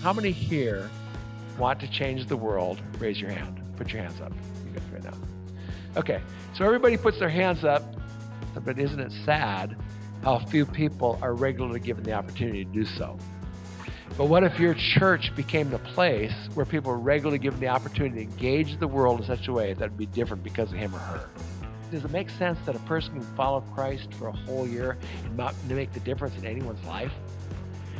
How many here want to change the world? Raise your hand. Put your hands up. You guys right now. Okay, so everybody puts their hands up, but isn't it sad how few people are regularly given the opportunity to do so? But what if your church became the place where people are regularly given the opportunity to engage the world in such a way that would be different because of him or her? Does it make sense that a person can follow Christ for a whole year and not make the difference in anyone's life?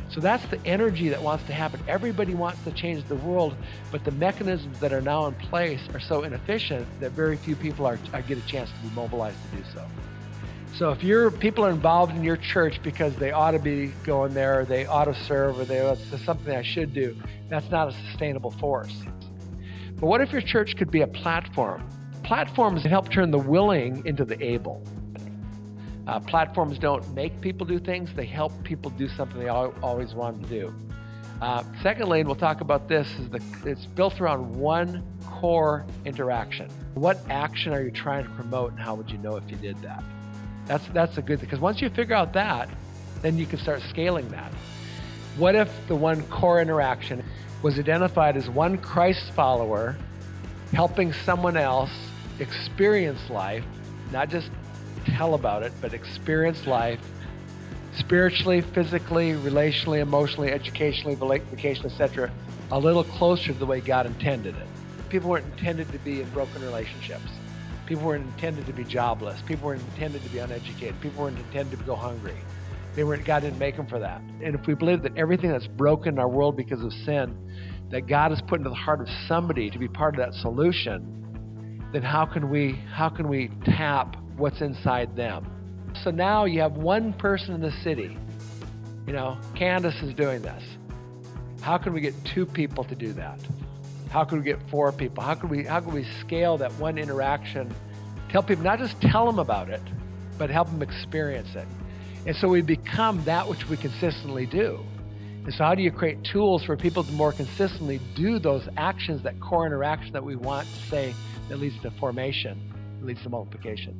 So that's the energy that wants to happen. Everybody wants to change the world, but the mechanisms that are now in place are so inefficient that very few people get a chance to be mobilized to do so. So if people are involved in your church because they ought to be going there, or they ought to serve, or it's something I should do, that's not a sustainable force. But what if your church could be a platform? Platforms help turn the willing into the able. Platforms don't make people do things, they help people do something they always wanted to do. Secondly, and we'll talk about this, it's built around one core interaction. What action are you trying to promote, and how would you know if you did that? That's a good thing, because once you figure out that, then you can start scaling that. What if the one core interaction was identified as one Christ follower helping someone else experience life, not just tell about it, but experience life spiritually, physically, relationally, emotionally, educationally, vocationally, etc., a little closer to the way God intended it. People weren't intended to be in broken relationships. People weren't intended to be jobless. People weren't intended to be uneducated. People weren't intended to go hungry. God didn't make them for that. And if we believe that everything that's broken in our world because of sin, that God has put into the heart of somebody to be part of that solution, then how can we tap what's inside them? So now you have one person in the city. Candace is doing this. How can we get 2 people to do that? How can we get 4 people? How can we scale that one interaction? Tell people, not just tell them about it, but help them experience it. And so we become that which we consistently do. And so how do you create tools for people to more consistently do those actions, that core interaction that we want to say that leads to formation, that leads to multiplication?